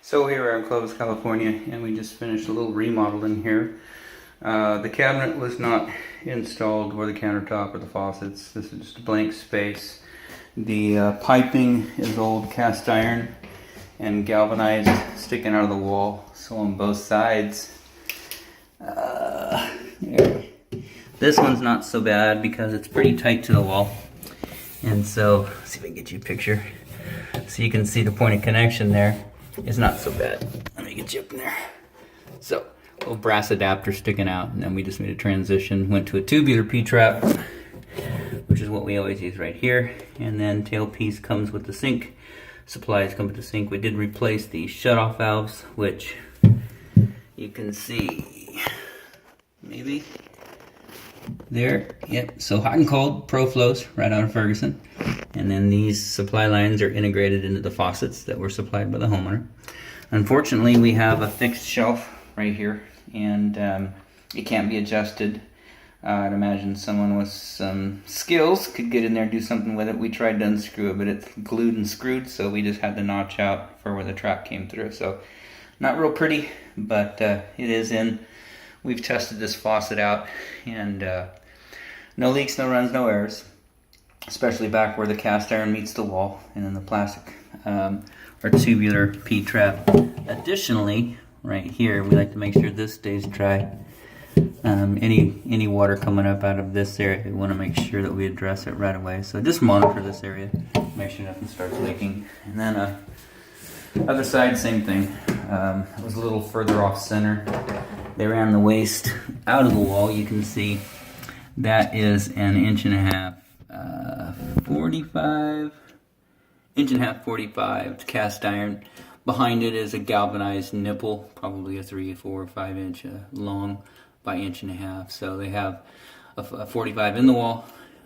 So here we are in Clovis, California, and we just finished a little remodel in here. The cabinet was not installed, or the countertop, or the faucets. This is just a blank space. The piping is old cast iron and galvanized, sticking out of the wall. So on both sides. This one's not so bad because it's pretty tight to the wall. And so, let's see if I can get you a picture. So you can see the point of connection there. It's not so bad. Let me get you up in there. So, little brass adapter sticking out, and then we just made a transition. Went to a tubular P-trap, which is what we always use right here. And then tailpiece comes with the sink. Supplies come with the sink. We did replace the shutoff valves, which you can see maybe there. Yep. So hot and cold pro flows right out of Ferguson. And then these supply lines are integrated into the faucets that were supplied by the homeowner. Unfortunately, we have a fixed shelf right here, and it can't be adjusted. I'd imagine someone with some skills could get in there and do something with it. We tried to unscrew it, but it's glued and screwed, so we just had the notch out for where the trap came through. So not real pretty, but it is in. We've tested this faucet out, and no leaks, no runs, no errors. Especially back where the cast iron meets the wall, and then the plastic or tubular P-trap. Additionally, right here, we like to make sure this stays dry. Any water coming up out of this area, we want to make sure that we address it right away. So just monitor this area, make sure nothing starts leaking. And then other side, same thing. It was a little further off center. They ran the waste out of the wall. You can see that is an inch and a half. 45 cast iron. Behind it is a galvanized nipple, probably a 3, 4, or 5 inch long by inch and a half. So they have a 45 in the wall,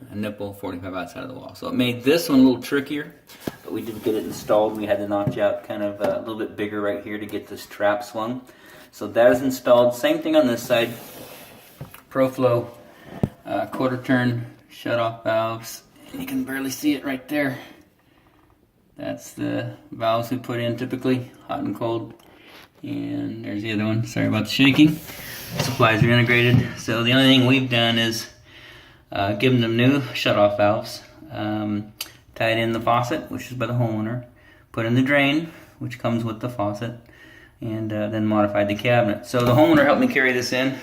a nipple, 45 outside of the wall. So it made this one a little trickier, but we did get it installed. We had to notch out kind of a little bit bigger right here to get this trap swung. So that is installed. Same thing on this side. ProFlow quarter turn shut-off valves. You can barely see it right there. That's the valves we put in typically, hot and cold. And there's the other one. Sorry about the shaking. Supplies are integrated. So the only thing we've done is given them new shut-off valves, tied in the faucet, which is by the homeowner, put in the drain, which comes with the faucet, and then modified the cabinet. So the homeowner helped me carry this in,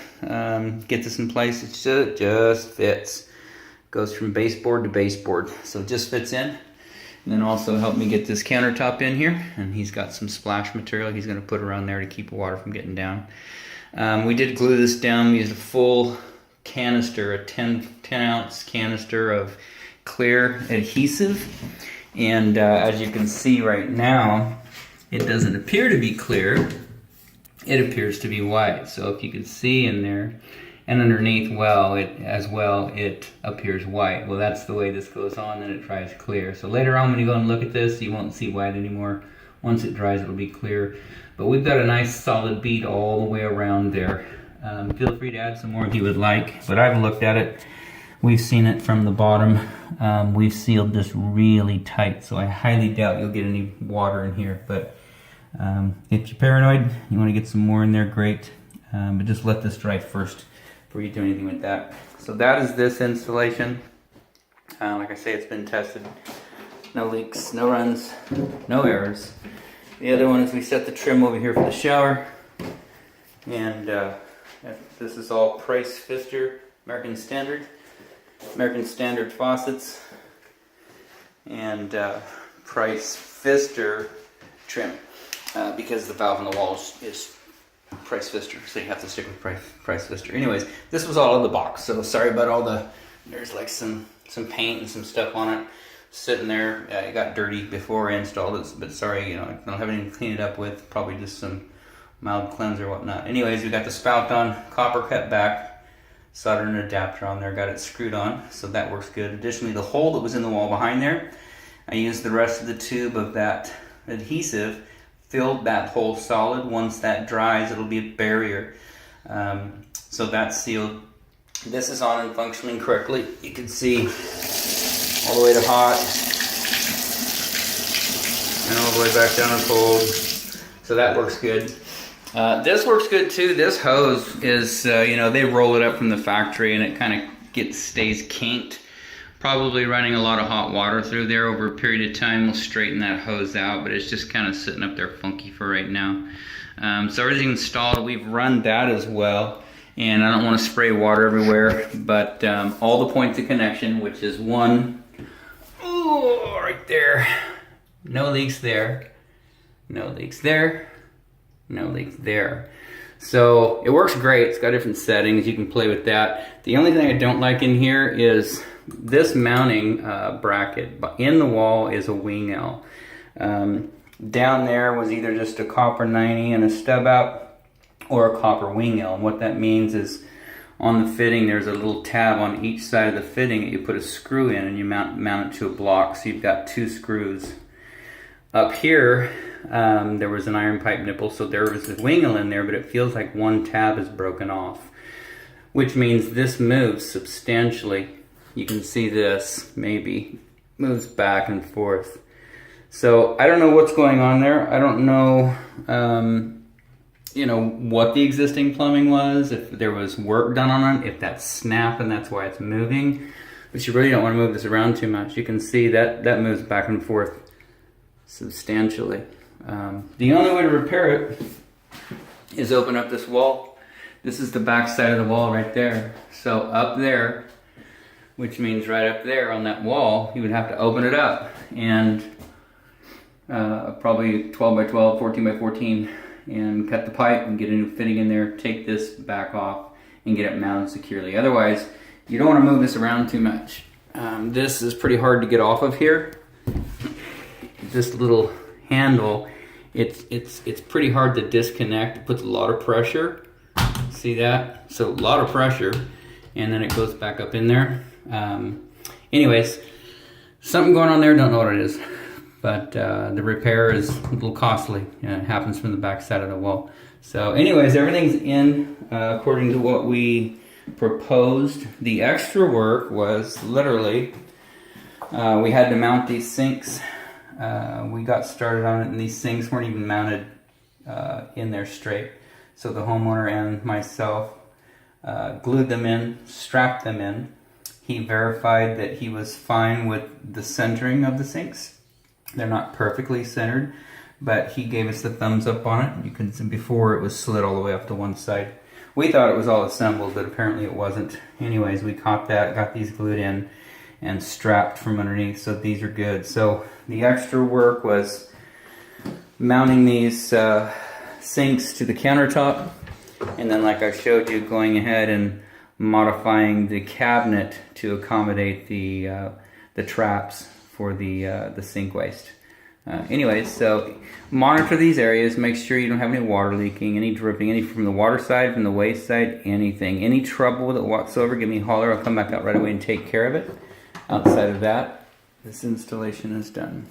get this in place. It just fits. Goes from baseboard to baseboard, so it just fits in. And then also helped me get this countertop in here, and he's got some splash material he's going to put around there to keep water from getting down. We did glue this down. We used a full canister, a 10 ounce canister of clear adhesive, and as you can see right now, it doesn't appear to be clear. It appears to be white. So if you can see in there, and underneath it appears white. Well, that's the way this goes on, and it dries clear. So later on when you go and look at this, you won't see white anymore. Once it dries, it'll be clear. But we've got a nice solid bead all the way around there. Feel free to add some more if you would like, but I've looked at it. We've seen it from the bottom. We've sealed this really tight, so I highly doubt you'll get any water in here. But if you're paranoid, you want to get some more in there, great. But just let this dry first before you do anything with that. So that is this installation. Like I say, it's been tested. No leaks, no runs, no errors. The other one is we set the trim over here for the shower. And this is all Price Pfister, American Standard faucets. And Price Pfister trim. Because the valve on the wall is Price Pfister, so you have to stick with Price Pfister. Anyways, this was all in the box, so sorry about all there's like some paint and some stuff on it sitting there. It got dirty before I installed it, but sorry, I don't have anything to clean it up with, probably just some mild cleanser or whatnot. Anyways, we got the spout on, copper cut back, soldered an adapter on there, got it screwed on, so that works good. Additionally, the hole that was in the wall behind there, I used the rest of the tube of that adhesive, filled that hole solid. Once that dries, it'll be a barrier. So that's sealed. This is on and functioning correctly. You can see all the way to hot and all the way back down to cold. So that works good. This works good too. This hose is, you know, they roll it up from the factory and it kind of stays kinked. Probably running a lot of hot water through there over a period of time will straighten that hose out, but it's just kind of sitting up there funky for right now. So everything's installed. We've run that as well, and I don't want to spray water everywhere, but all the points of connection, which is one, oh, right there. No leaks there. No leaks there. No leaks there. So it works great. It's got different settings. You can play with that. The only thing I don't like in here is this mounting bracket. In the wall is a wing L. Down there was either just a copper 90 and a stub out, or a copper wing L. And what that means is on the fitting there's a little tab on each side of the fitting that you put a screw in and you mount it to a block, so you've got 2 screws. Up here there was an iron pipe nipple, so there was a wing L in there, but it feels like one tab is broken off, which means this moves substantially. You can see this maybe moves back and forth. So I don't know what's going on there. I don't know you know, what the existing plumbing was, if there was work done on it, if that's snap and that's why it's moving. But you really don't want to move this around too much. You can see that moves back and forth substantially. The only way to repair it is open up this wall. This is the back side of the wall right there. So up there, which means right up there on that wall, you would have to open it up and probably 12 by 12, 14 by 14, and cut the pipe and get a new fitting in there, take this back off and get it mounted securely. Otherwise, you don't want to move this around too much. This is pretty hard to get off of here. This little handle, it's pretty hard to disconnect. It puts a lot of pressure. See that? So a lot of pressure, and then it goes back up in there. Anyways, something going on there, don't know what it is. But the repair is a little costly. It happens from the back side of the wall. So anyways, everything's in according to what we proposed. The extra work was literally, we had to mount these sinks. We got started on it and these sinks weren't even mounted in there straight. So the homeowner and myself glued them in, strapped them in. He verified that he was fine with the centering of the sinks. They're not perfectly centered, but he gave us the thumbs up on it. You can see before it was slid all the way up to one side. We thought it was all assembled, but apparently it wasn't. Anyways, we caught that, got these glued in and strapped from underneath, so these are good. So the extra work was mounting these sinks to the countertop, and then like I showed you, going ahead and modifying the cabinet to accommodate the traps for the sink waste. Anyways, so monitor these areas, make sure you don't have any water leaking, any dripping, any from the water side, from the waste side, anything. Any trouble with it whatsoever, give me a holler. I'll come back out right away and take care of it. Outside of that, this installation is done.